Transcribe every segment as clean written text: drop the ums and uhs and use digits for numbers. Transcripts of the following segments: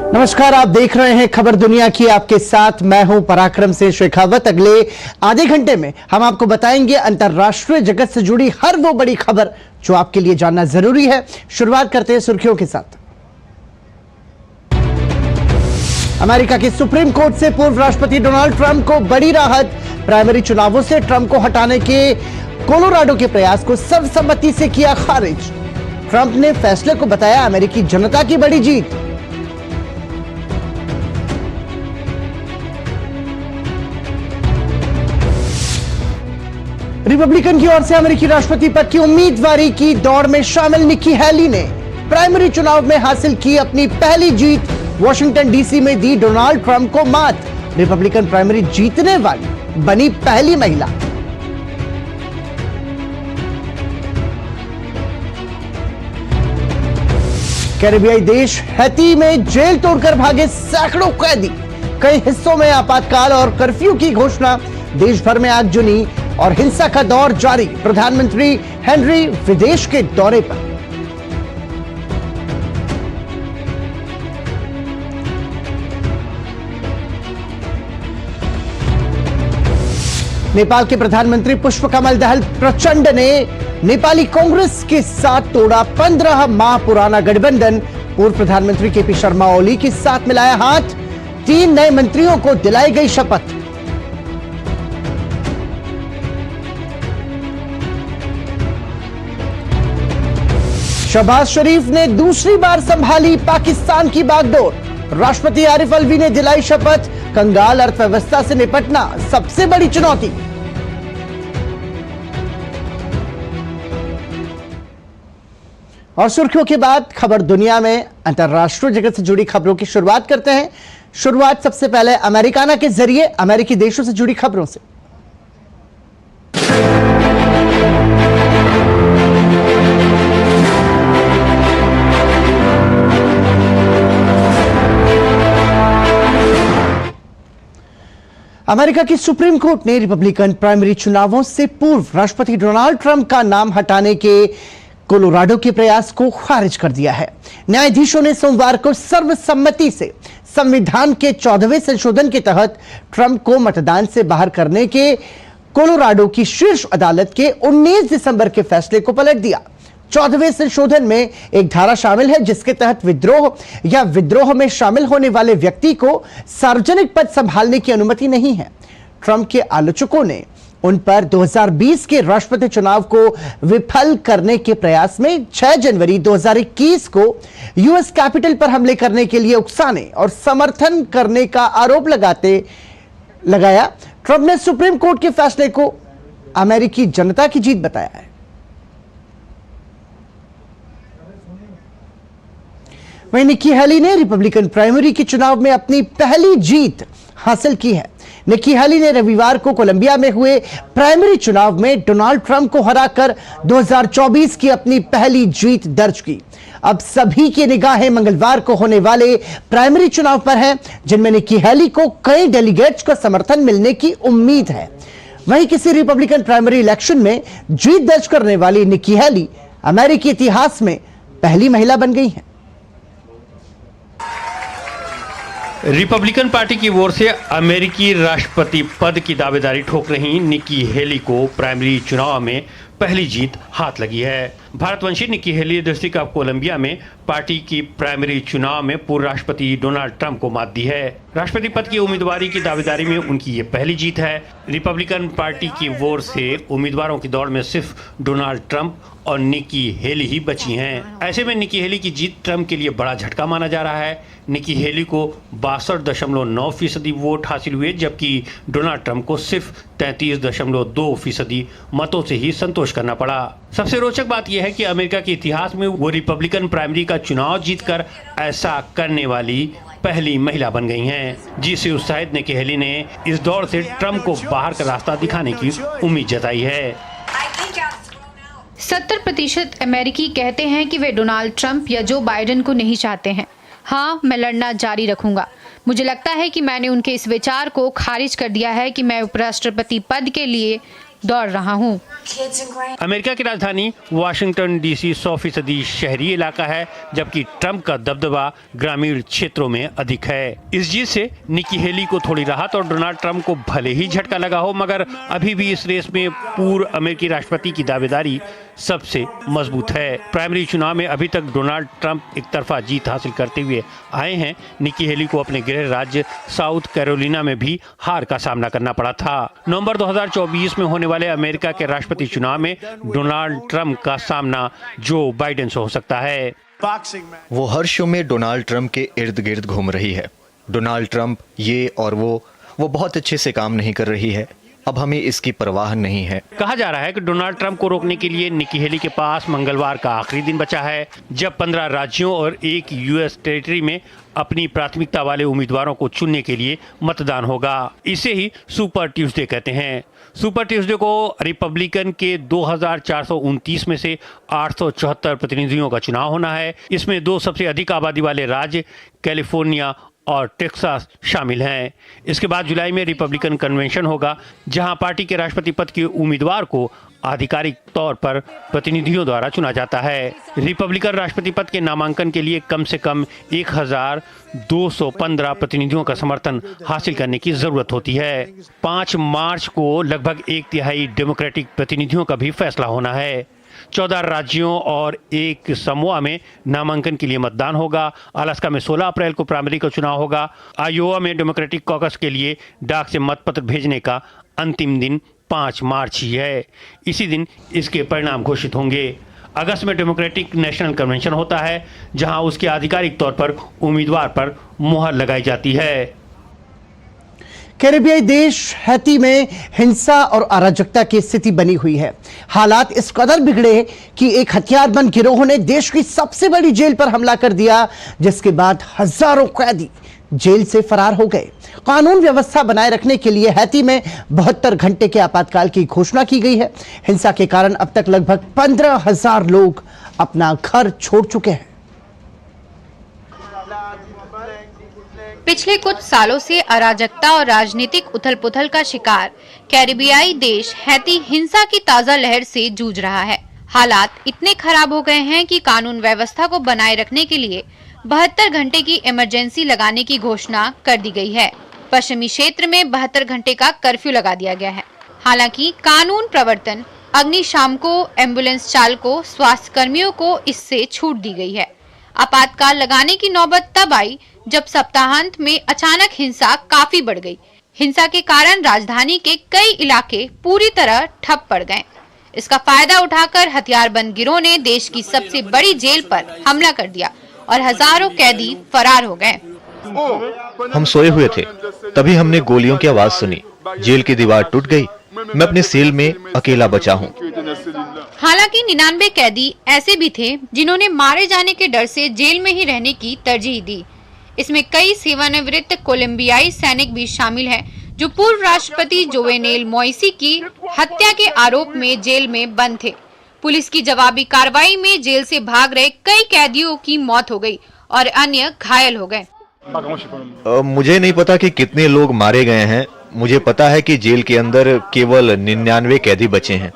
नमस्कार, आप देख रहे हैं खबर दुनिया की। आपके साथ मैं हूं पराक्रम सिंह शेखावत। अगले आधे घंटे में हम आपको बताएंगे अंतर्राष्ट्रीय जगत से जुड़ी हर वो बड़ी खबर जो आपके लिए जानना जरूरी है। शुरुआत करते हैं सुर्खियों के साथ। अमेरिका की सुप्रीम कोर्ट से पूर्व राष्ट्रपति डोनाल्ड ट्रंप को बड़ी राहत। प्राइमरी चुनावों से ट्रंप को हटाने के कोलोराडो के प्रयास को सर्वसम्मति से किया खारिज। ट्रंप ने फैसले को बताया अमेरिकी जनता की बड़ी जीत। रिपब्लिकन की ओर से अमेरिकी राष्ट्रपति पद की उम्मीदवारी की दौड़ में शामिल निक्की हैली ने प्राइमरी चुनाव में हासिल की अपनी पहली जीत। वॉशिंगटन डीसी में दी डोनाल्ड ट्रंप को मात। रिपब्लिकन प्राइमरी जीतने वाली बनी पहली महिला। कैरेबियाई देश हैती में जेल तोड़कर भागे सैकड़ों कैदी। कई हिस्सों में आपातकाल और कर्फ्यू की घोषणा। देश भर में आगजनी और हिंसा का दौर जारी। प्रधानमंत्री हेनरी विदेश के दौरे पर। नेपाल के प्रधानमंत्री पुष्पकमल दहल प्रचंड ने नेपाली कांग्रेस के साथ तोड़ा 15 माह पुराना गठबंधन। पूर्व प्रधानमंत्री केपी शर्मा ओली के साथ मिलाया हाथ। 3 नए मंत्रियों को दिलाई गई शपथ। शहबाज शरीफ ने दूसरी बार संभाली पाकिस्तान की बागडोर। राष्ट्रपति आरिफ अलवी ने दिलाई शपथ। कंगाल अर्थव्यवस्था से निपटना सबसे बड़ी चुनौती। और सुर्खियों के बाद खबर दुनिया में अंतर्राष्ट्रीय जगत से जुड़ी खबरों की शुरुआत करते हैं। शुरुआत सबसे पहले अमेरिकाना के जरिए अमेरिकी देशों से जुड़ी खबरों से। अमेरिका की सुप्रीम कोर्ट ने रिपब्लिकन प्राइमरी चुनावों से पूर्व राष्ट्रपति डोनाल्ड ट्रंप का नाम हटाने के कोलोराडो के प्रयास को खारिज कर दिया है। न्यायाधीशों ने सोमवार को सर्वसम्मति से संविधान के 14वें संशोधन के तहत ट्रंप को मतदान से बाहर करने के कोलोराडो की शीर्ष अदालत के 19 दिसंबर के फैसले को पलट दिया। 14वें संशोधन में एक धारा शामिल है जिसके तहत विद्रोह या विद्रोह में शामिल होने वाले व्यक्ति को सार्वजनिक पद संभालने की अनुमति नहीं है। ट्रंप के आलोचकों ने उन पर 2020 के राष्ट्रपति चुनाव को विफल करने के प्रयास में 6 जनवरी 2021 को यूएस कैपिटल पर हमले करने के लिए उकसाने और समर्थन करने का आरोप लगाया। ट्रंप ने सुप्रीम कोर्ट के फैसले को अमेरिकी जनता की जीत बताया है। वहीं निक्की हैली ने रिपब्लिकन प्राइमरी के चुनाव में अपनी पहली जीत हासिल की है। निक्की हैली ने रविवार को कोलंबिया में हुए प्राइमरी चुनाव में डोनाल्ड ट्रंप को हराकर 2024 की अपनी पहली जीत दर्ज की। अब सभी की निगाहें मंगलवार को होने वाले प्राइमरी चुनाव पर हैं, जिनमें निक्की हैली को कई डेलीगेट्स का समर्थन मिलने की उम्मीद है। वहीं किसी रिपब्लिकन प्राइमरी इलेक्शन में जीत दर्ज करने वाली निक्की हैली अमेरिकी इतिहास में पहली महिला बन गई है। रिपब्लिकन पार्टी की ओर से अमेरिकी राष्ट्रपति पद की दावेदारी ठोक रही निक्की हैली को प्राइमरी चुनाव में पहली जीत हाथ लगी है। भारतवंशी Nikki Haley district of Columbia में पार्टी की प्राइमरी चुनाव में पूर्व राष्ट्रपति डोनाल्ड ट्रंप को मात दी है। राष्ट्रपति पद की उम्मीदवारी की दावेदारी में उनकी ये पहली जीत है। रिपब्लिकन पार्टी की ओर से उम्मीदवारों की दौड़ में सिर्फ डोनाल्ड ट्रंप और निक्की हैली ही बची हैं। ऐसे में निक्की हैली की जीत ट्रंप के लिए बड़ा झटका माना जा रहा है। निक्की हैली को 62.9% वोट हासिल हुए, जबकि डोनाल्ड ट्रंप को सिर्फ 33.2% मतों से ही संतोष करना पड़ा। सबसे रोचक बात यह है कि अमेरिका के इतिहास में वो रिपब्लिकन प्राइमरी का चुनाव जीतकर ऐसा करने वाली पहली महिला बन गई हैं, जिससे उत्साहित निक्की हैली ने इस दौड़ से ट्रंप को बाहर का रास्ता दिखाने की उम्मीद जताई है। 70% अमेरिकी कहते हैं कि वे डोनाल्ड ट्रंप या जो बाइडेन को नहीं चाहते हैं। हाँ, मैं लड़ना जारी रखूंगा। मुझे लगता है कि मैंने उनके इस विचार को खारिज कर दिया है कि मैं उपराष्ट्रपति पद के लिए दौड़ रहा हूँ। अमेरिका की राजधानी वाशिंगटन डीसी 100% शहरी इलाका है, जबकि ट्रंप का दबदबा ग्रामीण क्षेत्रों में अधिक है। इस जीत से निकी हेली को थोड़ी राहत और डोनाल्ड ट्रंप को भले ही झटका लगा हो, मगर अभी भी इस रेस में पूर्व अमेरिकी राष्ट्रपति की दावेदारी सबसे मजबूत है। प्राइमरी चुनाव में अभी तक डोनाल्ड ट्रंप एक तरफा जीत हासिल करते हुए आए हैं। निकी हेली को अपने गृह राज्य साउथ कैरोलिना में भी हार का सामना करना पड़ा था। नवंबर 2024 में होने वाले अमेरिका के राष्ट्रपति चुनाव में डोनाल्ड ट्रंप का सामना जो बाइडेन से हो सकता है। वो हर शो में डोनाल्ड ट्रंप के इर्द गिर्द घूम रही है। डोनाल्ड ट्रंप ये और वो बहुत अच्छे से काम नहीं कर रही है। अब हमें इसकी परवाह नहीं है। कहा जा रहा है कि डोनाल्ड ट्रंप को रोकने के लिए निकी हेली के पास मंगलवार का आखिरी दिन बचा है, जब 15 राज्यों और एक यूएस टेरिटरी में अपनी प्राथमिकता वाले उम्मीदवारों को चुनने के लिए मतदान होगा। इसे ही सुपर ट्यूसडे कहते हैं। सुपर ट्यूसडे को रिपब्लिकन के 2429 में से 874 प्रतिनिधियों का चुनाव होना है। इसमें 2 सबसे अधिक आबादी वाले राज्य कैलिफोर्निया और टेक्सास शामिल हैं। इसके बाद जुलाई में रिपब्लिकन कन्वेंशन होगा, जहां पार्टी के राष्ट्रपति पद के उम्मीदवार को आधिकारिक तौर पर प्रतिनिधियों द्वारा चुना जाता है। रिपब्लिकन राष्ट्रपति पद के नामांकन के लिए कम से कम 1215 प्रतिनिधियों का समर्थन हासिल करने की जरूरत होती है। 5 मार्च को लगभग 1/3 डेमोक्रेटिक प्रतिनिधियों का भी फैसला होना है। 14 राज्यों और एक समोआ में नामांकन के लिए मतदान होगा। अलास्का में 16 अप्रैल को प्राइमरी का चुनाव होगा। आयोवा में डेमोक्रेटिक कॉकस के लिए डाक से मतपत्र भेजने का अंतिम दिन 5 मार्च ही है। इसी दिन इसके परिणाम घोषित होंगे। अगस्त में डेमोक्रेटिक नेशनल कन्वेंशन होता है, जहां उसके आधिकारिक तौर पर उम्मीदवार पर मुहर लगाई जाती है। कैरेबियाई देश हैती में हिंसा और अराजकता की स्थिति बनी हुई है। हालात इस कदर बिगड़े कि एक हथियारबंद गिरोह ने देश की सबसे बड़ी जेल पर हमला कर दिया, जिसके बाद हजारों कैदी जेल से फरार हो गए। कानून व्यवस्था बनाए रखने के लिए हैती में 72 घंटे के आपातकाल की घोषणा की गई है। हिंसा के कारण अब तक लगभग 15,000 लोग अपना घर छोड़ चुके हैं। पिछले कुछ सालों से अराजकता और राजनीतिक उथल-पुथल का शिकार कैरेबियाई देश हैती हिंसा की ताजा लहर से जूझ रहा है। हालात इतने खराब हो गए हैं कि कानून व्यवस्था को बनाए रखने के लिए 72 घंटे की इमरजेंसी लगाने की घोषणा कर दी गई है। पश्चिमी क्षेत्र में 72 घंटे का कर्फ्यू लगा दिया गया है। हालांकि कानून प्रवर्तन, अग्निशामकों, एम्बुलेंस चालकों, स्वास्थ्य कर्मियों को इससे छूट दी गई है। आपातकाल लगाने की नौबत तब आई जब सप्ताहांत में अचानक हिंसा काफी बढ़ गई। हिंसा के कारण राजधानी के कई इलाके पूरी तरह ठप पड़ गए। इसका फायदा उठाकर हथियारबंद गिरोह ने देश की सबसे बड़ी जेल पर हमला कर दिया और हजारों कैदी फरार हो गए। हम सोए हुए थे, तभी हमने गोलियों की आवाज सुनी। जेल की दीवार टूट गई। मैं अपने सेल में अकेला बचा हूँ। हालांकि 99 कैदी ऐसे भी थे जिन्होंने मारे जाने के डर से जेल में ही रहने की तरजीह दी। इसमें कई सेवानिवृत्त कोलंबियाई सैनिक भी शामिल हैं, जो पूर्व राष्ट्रपति जोवेनेल मोइसी की हत्या के आरोप में जेल में बंद थे। पुलिस की जवाबी कार्रवाई में जेल से भाग रहे कई कैदियों की मौत हो गई और अन्य घायल हो गए। मुझे नहीं पता कि कितने लोग मारे गए हैं। मुझे पता है कि जेल के अंदर केवल 99 कैदी बचे हैं।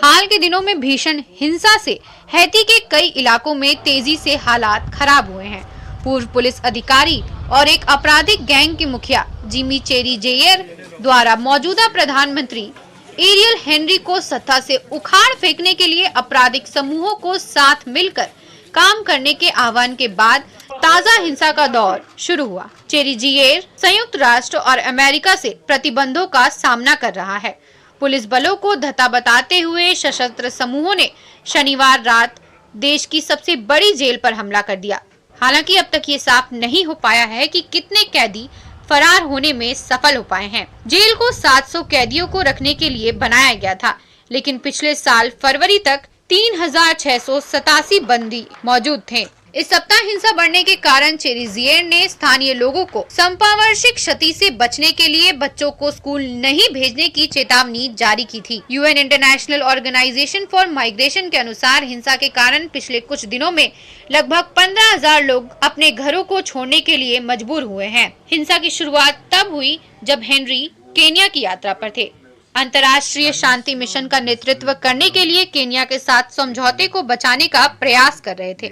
हाल के दिनों में भीषण हिंसा से हैती के कई इलाकों में तेजी से हालात खराब हुए हैं। पूर्व पुलिस अधिकारी और एक आपराधिक गैंग के मुखिया जिमी चेरी जेयर द्वारा मौजूदा प्रधानमंत्री एरियल हेनरी को सत्ता से उखाड़ फेंकने के लिए आपराधिक समूहों को साथ मिलकर काम करने के आह्वान के बाद ताजा हिंसा का दौर शुरू हुआ। चेरी जेयर संयुक्त राष्ट्र और अमेरिका से प्रतिबंधों का सामना कर रहा है। पुलिस बलों को धता बताते हुए सशस्त्र समूहों ने शनिवार रात देश की सबसे बड़ी जेल पर हमला कर दिया। हालांकि अब तक ये साफ नहीं हो पाया है कि कितने कैदी फरार होने में सफल हो पाए हैं। जेल को 700 कैदियों को रखने के लिए बनाया गया था, लेकिन पिछले साल फरवरी तक 3687 बंदी मौजूद थे। इस सप्ताह हिंसा बढ़ने के कारण चेरी जेयर ने स्थानीय लोगों को संपावर्षिक क्षति से बचने के लिए बच्चों को स्कूल नहीं भेजने की चेतावनी जारी की थी। UN international organization for migration के अनुसार हिंसा के कारण पिछले कुछ दिनों में लगभग 15,000 लोग अपने घरों को छोड़ने के लिए मजबूर हुए हैं। हिंसा की शुरुआत तब हुई जब हेनरी केन्या की यात्रा पर थे। अंतर्राष्ट्रीय शांति मिशन का नेतृत्व करने के लिए केन्या के साथ समझौते को बचाने का प्रयास कर रहे थे।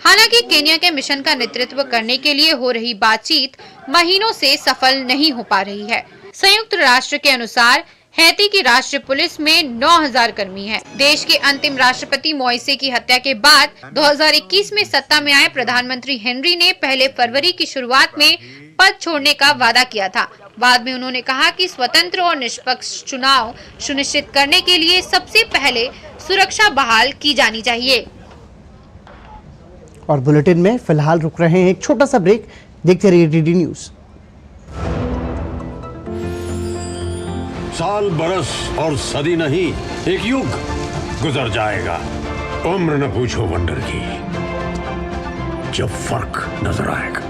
हालांकि केन्या के मिशन का नेतृत्व करने के लिए हो रही बातचीत महीनों से सफल नहीं हो पा रही है। संयुक्त राष्ट्र के अनुसार हैती की राष्ट्रीय पुलिस में 9000 कर्मी हैं। देश के अंतिम राष्ट्रपति मोइसे की हत्या के बाद 2021 में सत्ता में आए प्रधानमंत्री हेनरी ने पहले फरवरी की शुरुआत में पद छोड़ने का वादा किया था। बाद में उन्होंने कहा कि स्वतंत्र और निष्पक्ष चुनाव सुनिश्चित करने के लिए सबसे पहले सुरक्षा बहाल की जानी चाहिए। और बुलेटिन में फिलहाल रुक रहे हैं एक छोटा सा ब्रेक। देखते रहिए डीडी न्यूज। साल बरस और सदी नहीं, एक युग गुजर जाएगा। उम्र न पूछो वंडर की, जब फर्क नजर आएगा।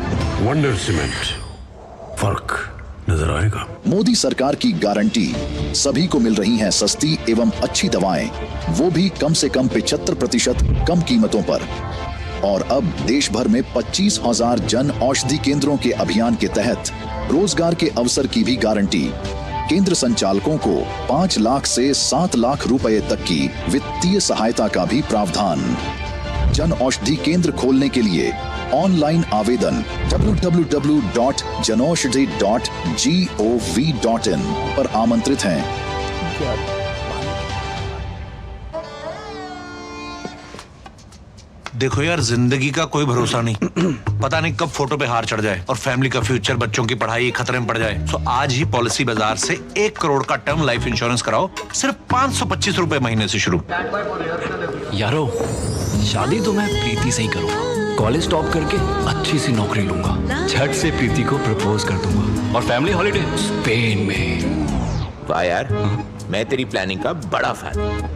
वंडर सीमेंट, फर्क नजर आएगा। मोदी सरकार की गारंटी, सभी को मिल रही हैं सस्ती एवं अच्छी दवाएं, वो भी कम से कम 75% कम कीमतों पर। और अब देश भर में 25,000 जन औषधि केंद्रों के अभियान के तहत रोजगार के अवसर की भी गारंटी। केंद्र संचालकों को 5 लाख से 7 लाख रुपए तक की वित्तीय सहायता का भी प्रावधान। जन औषधि केंद्र खोलने के लिए ऑनलाइन आवेदन www.janaushadhi.gov.in पर आमंत्रित हैं। देखो यार, जिंदगी का कोई भरोसा नहीं। पता नहीं कब फोटो पे हार चढ़ जाए और फैमिली का फ्यूचर, बच्चों की पढ़ाई खतरे में पड़ जाए। तो आज ही पॉलिसी बाजार से 1 करोड़ का टर्म लाइफ इंश्योरेंस कराओ, सिर्फ 525 रुपए महीने से शुरू। यारो, शादी तो मैं प्रीति से ही करूंगा। कॉलेज टॉप करके अच्छी सी नौकरी लूंगा, झट से प्रीति को प्रपोज कर दूंगा और फैमिली हॉलिडे स्पेन में। वाह यार, मैं तेरी प्लानिंग का बड़ा फैन।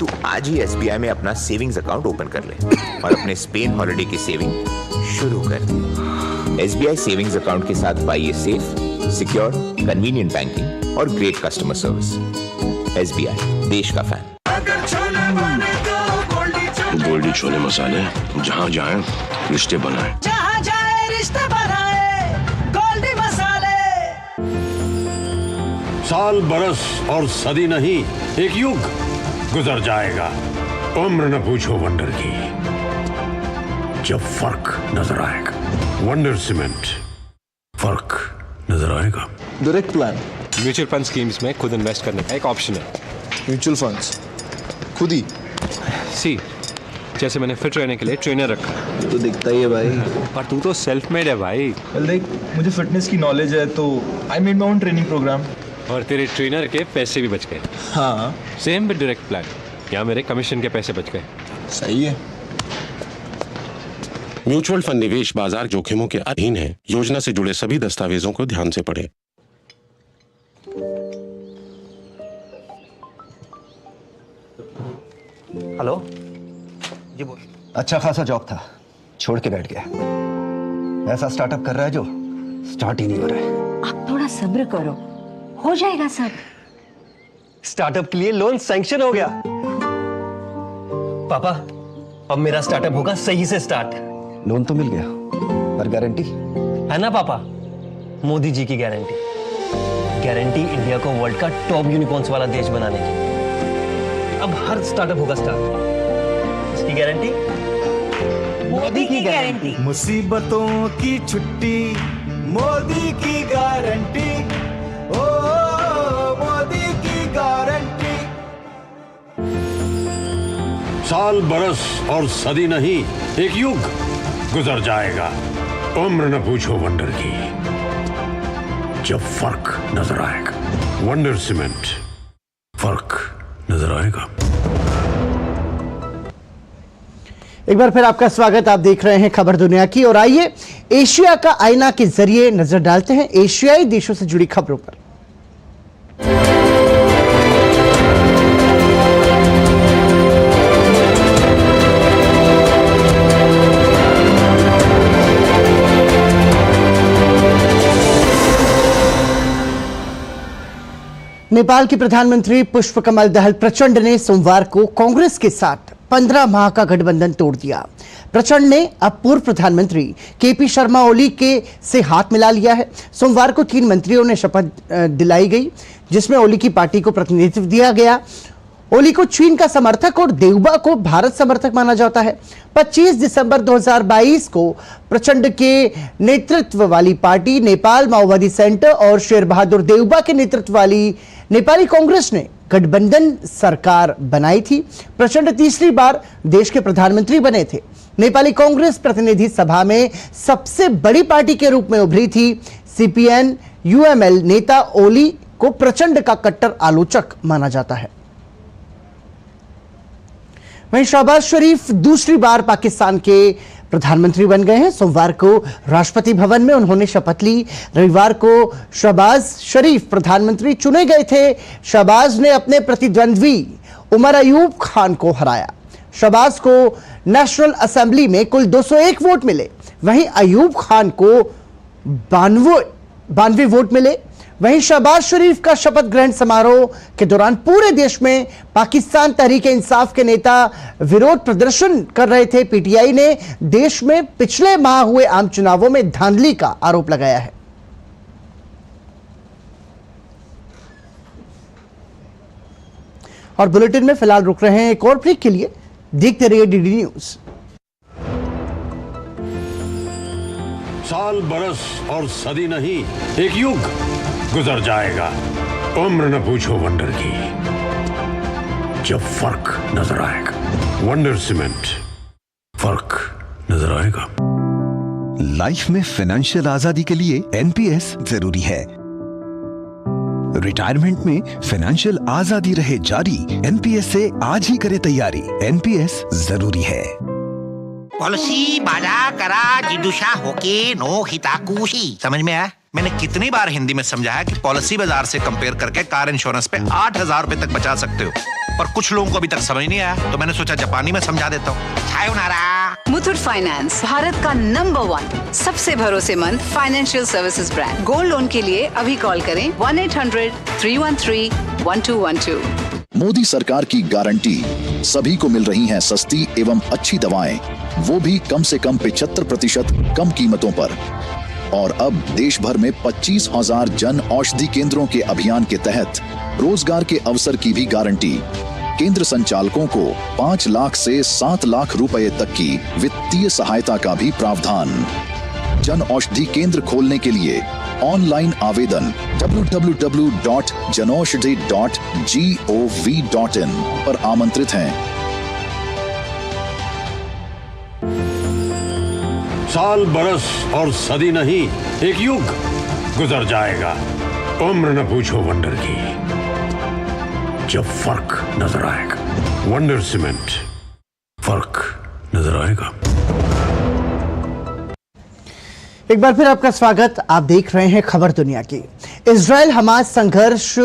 तू आज ही SBI में अपना सेविंग्स अकाउंट ओपन कर ले और अपने स्पेन हॉलिडे की सेविंग शुरू कर। SBI सेविंग्स अकाउंट के साथ पाइए सेफ, सिक्योर, कन्वीनियंट बैंकिंग और ग्रेट कस्टमर सर्विस। SBI, देश का फैन। गोल्डी छोले मसाले, जहाँ जाए रिश्ते बनाए, जहाँ जाए रिश्ते बनाए, गोल्डी मसाले। साल बरस और सदी नहीं, एक युग गुजर जाएगा। उम्र न पूछो वंडर की, जब फर्क नजर आएगा। वंडर सीमेंट, फर्क नजर आएगा। Direct plan mutual fund schemes में खुद इन्वेस्ट करने का एक ऑप्शन है। म्यूचुअल फंड्स खुद ही सी, जैसे मैंने फिट रहने के लिए ट्रेनर रखा। तो दिखता ही है भाई। पर तू तो सेल्फ मेड है भाई। देख, मुझे फिटनेस की नॉलेज है तो I made my own training program. और तेरे ट्रेनर के पैसे भी बच गए। हाँ, सेम विद डायरेक्ट प्लान। यहाँ मेरे कमीशन के पैसे बच गए। सही है। म्यूचुअल फंड निवेश बाजार जोखिमों के अधीन है। योजना से जुड़े सभी दस्तावेजों को ध्यान से पढ़ें। हेलो जी, बोल। अच्छा खासा जॉब था, छोड़ के बैठ गया। ऐसा स्टार्टअप कर रहा है जो स्टार्ट ही नहीं हो रहा है। आप थोड़ा सब्र करो, हो जाएगा सब। स्टार्टअप के लिए लोन सैंक्शन हो गया। पापा, अब मेरा स्टार्टअप होगा सही से स्टार्ट। लोन तो मिल गया, पर गारंटी है ना पापा? मोदी जी की गारंटी। गारंटी इंडिया को वर्ल्ड का टॉप यूनिकॉर्न्स वाला देश बनाने की। अब हर स्टार्टअप होगा स्टार्ट। इसकी गारंटी मोदी की गारंटी। मुसीबतों की छुट्टी, मोदी की गारंटी। ओ मोदी की गारंटी। साल बरस और सदी नहीं, एक युग गुजर जाएगा। उम्र न पूछो वंडर की, जब फर्क नजर आएगा। वंडर सीमेंट, फर्क नजर आएगा। एक बार फिर आपका स्वागत। आप देख रहे हैं खबर दुनिया की, और आइए एशिया का आईना के जरिए नजर डालते हैं एशियाई देशों से जुड़ी खबरों पर। नेपाल के प्रधानमंत्री पुष्पकमल दहल प्रचंड ने सोमवार को कांग्रेस के साथ 15 माह का गठबंधन तोड़ दिया। प्रचंड ने अब पूर्व प्रधानमंत्री केपी शर्मा ओली के से हाथ मिला लिया है। सोमवार को 3 मंत्रियों ने शपथ दिलाई गई, जिसमें ओली की पार्टी को प्रतिनिधित्व दिया गया। ओली को चीन का समर्थक और देउबा को भारत समर्थक माना जाता है। 25 दिसंबर 2022 को प्रचंड के नेतृत्व वाली पार्टी नेपाल माओवादी सेंटर और शेर बहादुर देउबा के नेतृत्व वाली नेपाली कांग्रेस ने गठबंधन सरकार बनाई थी। प्रचंड तीसरी बार देश के प्रधानमंत्री बने थे। नेपाली कांग्रेस प्रतिनिधि सभा में सबसे बड़ी पार्टी के रूप में उभरी थी। सीपीएन यूएमएल नेता ओली को प्रचंड का कट्टर आलोचक माना जाता है। वहीं शहबाज शरीफ दूसरी बार पाकिस्तान के प्रधानमंत्री बन गए हैं। सोमवार को राष्ट्रपति भवन में उन्होंने शपथ ली। रविवार को शहबाज शरीफ प्रधानमंत्री चुने गए थे। शहबाज ने अपने प्रतिद्वंद्वी उमर अयूब खान को हराया। शहबाज को नेशनल असेंबली में कुल 201 वोट मिले, वहीं अयूब खान को 92 वोट मिले। वहीं शहबाज शरीफ का शपथ ग्रहण समारोह के दौरान पूरे देश में पाकिस्तान तहरीक इंसाफ के नेता विरोध प्रदर्शन कर रहे थे। पीटीआई ने देश में पिछले माह हुए आम चुनावों में धांधली का आरोप लगाया है। और बुलेटिन में फिलहाल रुक रहे हैं एक और ब्रेक के लिए। देखते रहिए डीडी न्यूज। साल बरस और सदी नहीं, एक युग गुजर जाएगा। उम्र न पूछो वंडर की, जब फर्क नजर आएगा। वंडर सीमेंट, फर्क नजर आएगा। लाइफ में फाइनेंशियल आजादी के लिए एनपीएस जरूरी है। रिटायरमेंट में फाइनेंशियल आजादी रहे जारी, एनपीएस से आज ही करे तैयारी। एनपीएस जरूरी है। पॉलिसी बाजा करा जिदुशा होके नो हिताकुशी। समझ में आया? मैंने कितनी बार हिंदी में समझाया कि पॉलिसी बाजार से कंपेयर करके कार इंश्योरेंस पे 8,000 रुपए तक बचा सकते हो, पर कुछ लोगों को अभी तक समझ नहीं आया, तो मैंने सोचा जापानी में समझा देता हूँ। सायोनारा। मुथूट फाइनेंस भारत का नंबर 1 सबसे भरोसेमंद financial services brand. Gold loan के लिए अभी कॉल करें 1-800-313-1212। मोदी सरकार की गारंटी, सभी को मिल रही हैं सस्ती एवं अच्छी दवाएं, वो भी कम से कम 75% कम कीमतों पर। और अब देश भर में 25,000 जन औषधि केंद्रों के अभियान के तहत रोजगार के अवसर की भी गारंटी। केंद्र संचालकों को 5 लाख से 7 लाख रुपए तक की वित्तीय सहायता का भी प्रावधान। जन औषधि केंद्र खोलने के लिए ऑनलाइन आवेदन www.janaushadhi.gov.in पर आमंत्रित हैं। साल बरस और सदी नहीं, एक युग गुजर जाएगा। उम्र न पूछो वंडर की, जब फर्क नजर आएगा। वंडर सीमेंट, फर्क नजर आएगा। एक बार फिर आपका स्वागत। आप देख रहे हैं खबर दुनिया की। इजराइल हमास संघर्ष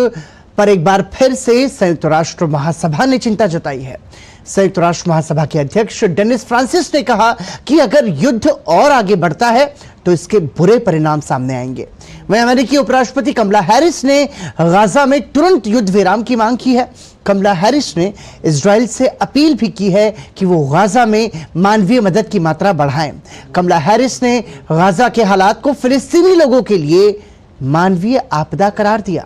पर एक बार फिर से संयुक्त राष्ट्र महासभा ने चिंता जताई है। संयुक्त राष्ट्र महासभा के अध्यक्ष डेनिस फ्रांसिस ने कहा कि अगर युद्ध और आगे बढ़ता है तो इसके बुरे परिणाम सामने आएंगे। वहीं अमेरिकी उपराष्ट्रपति कमला हैरिस ने गाजा में तुरंत युद्ध विराम की मांग की है। कमला हैरिस ने इजराइल से अपील भी की है कि वो गाजा में मानवीय मदद की मात्रा बढ़ाएं। कमला हैरिस ने गाजा के हालात को फिलिस्तीनी लोगों के लिए मानवीय आपदा करार दिया।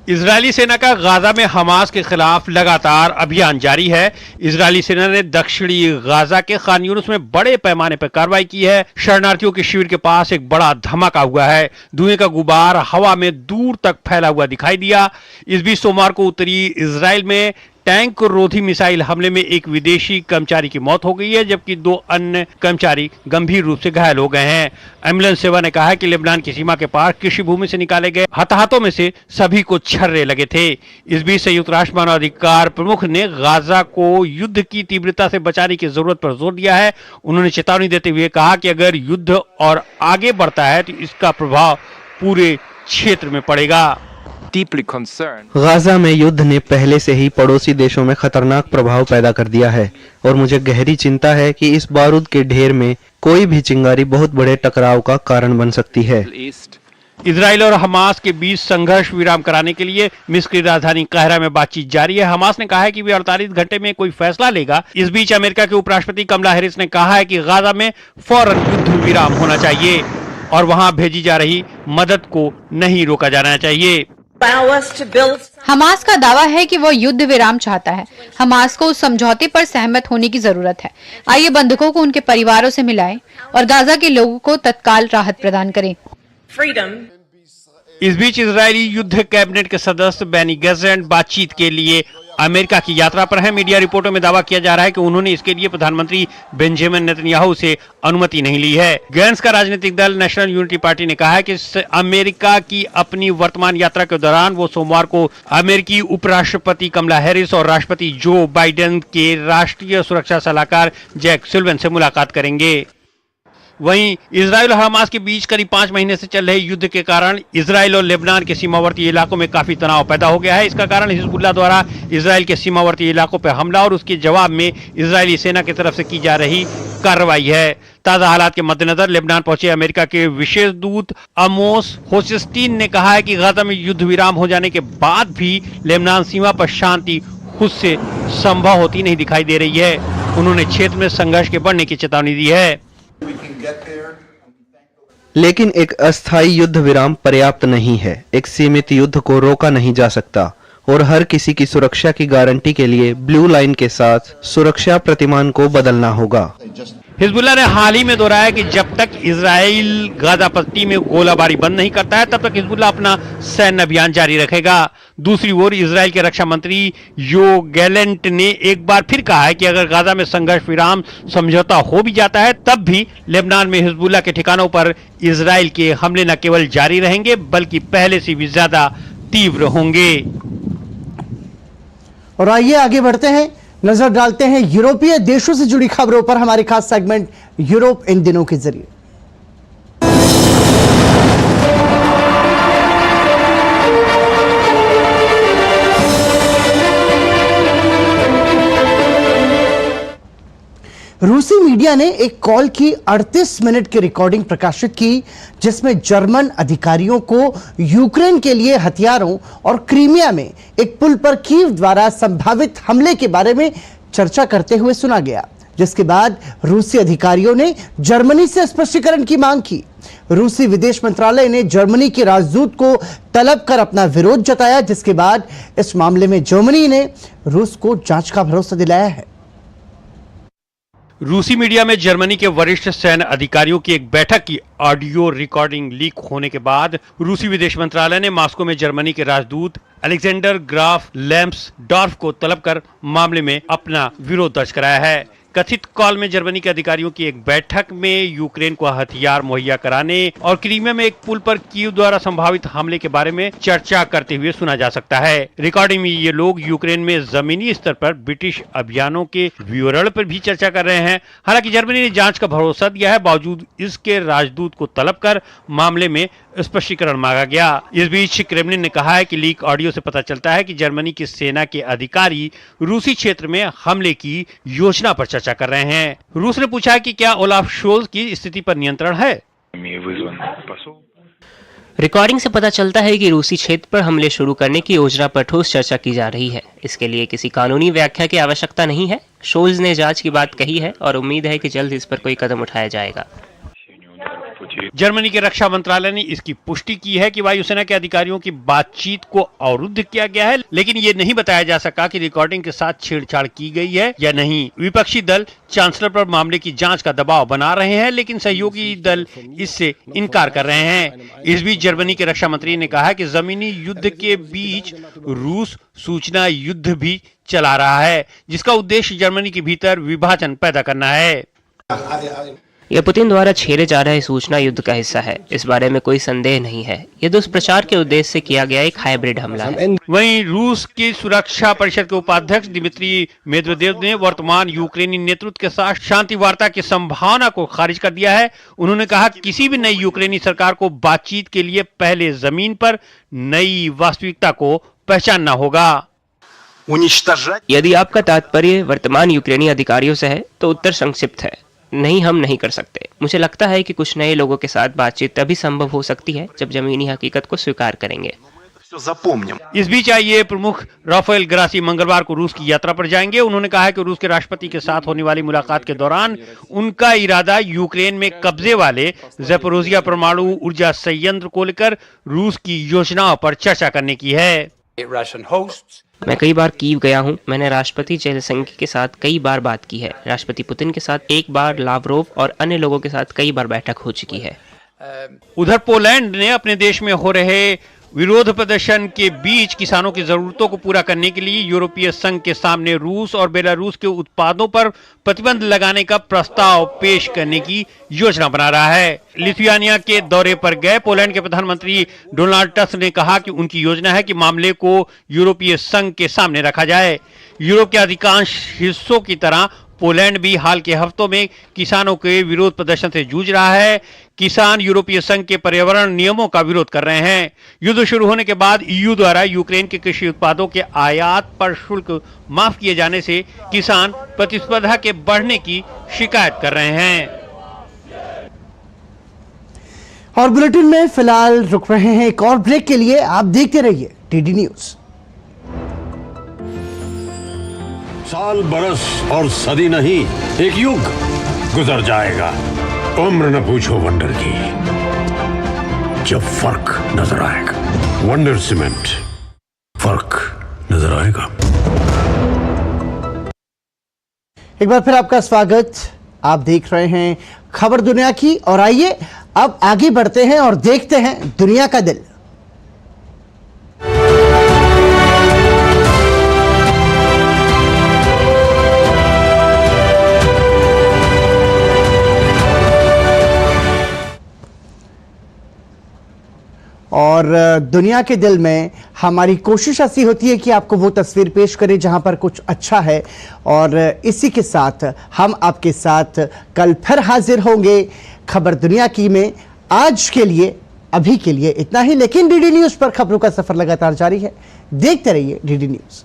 इजरायली सेना का गाजा में हमास के खिलाफ लगातार अभियान जारी है। इजरायली सेना ने दक्षिणी गाजा के खान यूनुस में बड़े पैमाने पर कार्रवाई की है। शरणार्थियों के शिविर के पास एक बड़ा धमाका हुआ है। धुएं का गुबार हवा में दूर तक फैला हुआ दिखाई दिया। इस बीच सोमवार को उत्तरी इजराइल में टैंक रोधी मिसाइल हमले में एक विदेशी कर्मचारी की मौत हो गई है, जबकि 2 अन्य कर्मचारी गंभीर रूप से घायल हो गए हैं। एम्बुलेंस सेवा ने कहा है कि लेबनान की सीमा के पार कृषि भूमि से निकाले गए हताहतों में से सभी को छर्रे लगे थे। इस बीच संयुक्त राष्ट्र मानवाधिकार प्रमुख ने गाजा को युद्ध की तीव्रता से बचाने की जरूरत पर जोर दिया है। उन्होंने चेतावनी देते हुए कहा कि अगर युद्ध और आगे बढ़ता है तो इसका प्रभाव पूरे क्षेत्र में पड़ेगा। गाजा में युद्ध ने पहले से ही पड़ोसी देशों में खतरनाक प्रभाव पैदा कर दिया है और मुझे गहरी चिंता है कि इस बारूद के ढेर में कोई भी चिंगारी बहुत बड़े टकराव का कारण बन सकती है। इजराइल और हमास के बीच संघर्ष विराम कराने के लिए मिस्र की राजधानी काहिरा में बातचीत जारी है। हमास ने कहा है कि वे 48 घंटे में कोई फैसला लेगा। इस बीच अमेरिका के उपराष्ट्रपति कमला हैरिस ने कहा है कि गाजा में फौरन युद्ध विराम होना चाहिए और वहां भेजी जा रही मदद को नहीं रोका जाना चाहिए। हमास का दावा है कि वो युद्ध विराम चाहता है। हमास को उस समझौते पर सहमत होने की जरूरत है। आइए बंधकों को उनके परिवारों से मिलाएं और गाजा के लोगों को तत्काल राहत प्रदान करें। इस बीच इजरायली युद्ध कैबिनेट के सदस्य बेनी गेंट्स बातचीत के लिए अमेरिका की यात्रा पर हैं। मीडिया रिपोर्टों में दावा किया जा रहा है कि उन्होंने इसके लिए प्रधानमंत्री बेंजामिन नेतन्याहू से अनुमति नहीं ली है। गेंट्स का राजनीतिक दल नेशनल यूनिटी पार्टी ने कहा है कि अमेरिका की अपनी वर्तमान यात्रा के दौरान वो सोमवार को अमेरिकी उपराष्ट्रपति कमला हैरिस और राष्ट्रपति जो बाइडेन के राष्ट्रीय सुरक्षा सलाहकार जैक सुलिवन से मुलाकात करेंगे। वहीं इजराइल और हमास के बीच करीब 5 महीने से चल रहे युद्ध के कारण इजराइल और लेबनान के सीमावर्ती इलाकों में काफी तनाव पैदा हो गया है। इसका कारण हिजबुल्लाह द्वारा इजराइल के सीमावर्ती इलाकों पर हमला और उसके जवाब में इजरायली सेना की तरफ से की जा रही कार्रवाई है। ताजा हालात के मद्देनजर लेबनान पहुंचे अमेरिका के विशेष दूत अमोस होचस्टीन ने कहा है कि गाजा में युद्ध विराम हो जाने के बाद भी लेबनान सीमा पर शांति खुद से संभव होती नहीं दिखाई दे रही है। उन्होंने क्षेत्र में संघर्ष के बढ़ने की चेतावनी दी है। लेकिन एक अस्थायी युद्ध विराम पर्याप्त नहीं है। एक सीमित युद्ध को रोका नहीं जा सकता और हर किसी की सुरक्षा की गारंटी के लिए ब्लू लाइन के साथ सुरक्षा प्रतिमान को बदलना होगा। हिजबुल्लाह ने हाल ही में दोहराया कि जब तक इजराइल गाजा पट्टी में गोलाबारी बंद नहीं करता है तब तक हिजबुल्लाह अपना सैन्य अभियान जारी रखेगा। दूसरी ओर इजराइल के रक्षा मंत्री यो गैलेंट ने एक बार फिर कहा है कि अगर गाजा में संघर्ष विराम समझौता हो भी जाता है तब भी लेबनान में हिजबुल्लाह के ठिकानों पर इजराइल के हमले न केवल जारी रहेंगे बल्कि पहले से भी ज्यादा तीव्र होंगे। और आइए आगे बढ़ते हैं, नजर डालते हैं यूरोपीय देशों से जुड़ी खबरों पर हमारे खास सेगमेंट यूरोप इन दिनों के जरिए। रूसी मीडिया ने एक कॉल की 38 मिनट की रिकॉर्डिंग प्रकाशित की जिसमें जर्मन अधिकारियों को यूक्रेन के लिए हथियारों और क्रीमिया में एक पुल पर कीव द्वारा संभावित हमले के बारे में चर्चा करते हुए सुना गया, जिसके बाद रूसी अधिकारियों ने जर्मनी से स्पष्टीकरण की मांग की। रूसी विदेश मंत्रालय ने जर्मनी के राजदूत को तलब कर अपना विरोध जताया, जिसके बाद इस मामले में जर्मनी ने रूस को जांच का भरोसा दिलाया है। रूसी मीडिया में जर्मनी के वरिष्ठ सैन्य अधिकारियों की एक बैठक की ऑडियो रिकॉर्डिंग लीक होने के बाद रूसी विदेश मंत्रालय ने मॉस्को में जर्मनी के राजदूत अलेक्जेंडर ग्राफ लैम्सडॉर्फ को तलब कर मामले में अपना विरोध दर्ज कराया है। कथित कॉल में जर्मनी के अधिकारियों की एक बैठक में यूक्रेन को हथियार मुहैया कराने और क्रीमिया में एक पुल पर कीव द्वारा संभावित हमले के बारे में चर्चा करते हुए सुना जा सकता है। रिकॉर्डिंग में ये लोग यूक्रेन में जमीनी स्तर पर ब्रिटिश अभियानों के विवरण पर भी चर्चा कर रहे हैं। हालांकि जर्मनी ने जांच का भरोसा दिया है, बावजूद इसके राजदूत को तलब कर मामले में स्पष्टीकरण मांगा गया। इस बीच क्रेमलिन ने कहा है कि लीक ऑडियो से पता चलता है कि जर्मनी की सेना के अधिकारी रूसी क्षेत्र में हमले की योजना पर चर्चा कर रहे हैं। रूस ने पूछा कि क्या ओलाफ शोल्ज की स्थिति पर नियंत्रण है। रिकॉर्डिंग से पता चलता है कि रूसी क्षेत्र पर हमले शुरू करने की योजना पर ठोस चर्चा की जा रही है। इसके लिए किसी कानूनी व्याख्या की आवश्यकता नहीं है। शोल्ज ने जांच की बात कही है और उम्मीद है कि जल्द इस पर कोई कदम उठाया जाएगा। जर्मनी के रक्षा मंत्रालय ने इसकी पुष्टि की है कि वायुसेना के अधिकारियों की बातचीत को अवरुद्ध किया गया है, लेकिन ये नहीं बताया जा सका कि रिकॉर्डिंग के साथ छेड़छाड़ की गई है या नहीं। विपक्षी दल चांसलर पर मामले की जांच का दबाव बना रहे हैं, लेकिन सहयोगी दल इससे इनकार कर रहे हैं। इस बीच जर्मनी के रक्षा मंत्री ने कहा कि जमीनी युद्ध के बीच रूस सूचना युद्ध भी चला रहा है, जिसका उद्देश्य जर्मनी के भीतर विभाजन पैदा करना है। यह पुतिन द्वारा छेड़े जा रहे सूचना युद्ध का हिस्सा है, इस बारे में कोई संदेह नहीं है। यह दुष्प्रचार के उद्देश्य से किया गया एक हाइब्रिड हमला है। वहीं रूस की सुरक्षा परिषद के उपाध्यक्ष दिमित्री मेदवेदेव ने वर्तमान यूक्रेनी नेतृत्व के साथ शांति वार्ता की संभावना को खारिज कर दिया है। उन्होंने कहा कि किसी भी नई यूक्रेनी सरकार को बातचीत के लिए पहले जमीन पर नई वास्तविकता को पहचानना होगा। यदि आपका तात्पर्य वर्तमान यूक्रेनी अधिकारियों से है तो उत्तर संक्षिप्त है। नहीं, हम नहीं कर सकते। मुझे लगता है कि कुछ नए लोगों के साथ बातचीत तभी संभव हो सकती है जब जमीनी हकीकत को स्वीकार करेंगे। इस बीच आईए प्रमुख राफेल ग्रासी मंगलवार को रूस की यात्रा पर जाएंगे। उन्होंने कहा है कि रूस के राष्ट्रपति के साथ होने वाली मुलाकात के दौरान उनका इरादा यूक्रेन में कब्जे वाले ज़ैपोरोजिया परमाणु ऊर्जा संयंत्र को लेकर रूस की योजनाओं पर चर्चा करने की है। मैं कई बार कीव गया हूं। मैंने राष्ट्रपति जेलेंस्की के साथ कई बार बात की है। राष्ट्रपति पुतिन के साथ एक बार, लावरोव और अन्य लोगों के साथ कई बार बैठक हो चुकी है। उधर पोलैंड ने अपने देश में हो रहे विरोध प्रदर्शन के बीच किसानों की जरूरतों को पूरा करने के लिए यूरोपीय संघ के सामने रूस और बेलारूस के उत्पादों पर प्रतिबंध लगाने का प्रस्ताव पेश करने की योजना बना रहा है। लिथुआनिया के दौरे पर गए पोलैंड के प्रधानमंत्री डोनाल्ड टस्क ने कहा कि उनकी योजना है कि मामले को यूरोपीय संघ के सामने रखा जाए। यूरोप के अधिकांश हिस्सों की तरह पोलैंड भी हाल के हफ्तों में किसानों के विरोध प्रदर्शन से जूझ रहा है। किसान यूरोपीय संघ के पर्यावरण नियमों का विरोध कर रहे हैं। युद्ध शुरू होने के बाद ईयू द्वारा यूक्रेन के कृषि उत्पादों के आयात पर शुल्क माफ किए जाने से किसान प्रतिस्पर्धा के बढ़ने की शिकायत कर रहे हैं। और बुलेटिन में फिलहाल रुक रहे हैं एक और ब्रेक के लिए। आप देखते रहिए टीडी न्यूज। साल, बरस और सदी नहीं, एक युग गुजर जाएगा। उम्र न पूछो वंडर की, जब फर्क नजर आएगा। वंडर सीमेंट, फर्क नजर आएगा। एक बार फिर आपका स्वागत। आप देख रहे हैं खबर दुनिया की और आइए अब आगे बढ़ते हैं और देखते हैं दुनिया का दिल। और दुनिया के दिल में हमारी कोशिश ऐसी होती है कि आपको वो तस्वीर पेश करें जहां पर कुछ अच्छा है। और इसी के साथ हम आपके साथ कल फिर हाजिर होंगे खबर दुनिया की में। आज के लिए, अभी के लिए इतना ही, लेकिन डीडी न्यूज पर खबरों का सफर लगातार जारी है। देखते रहिए डीडी न्यूज।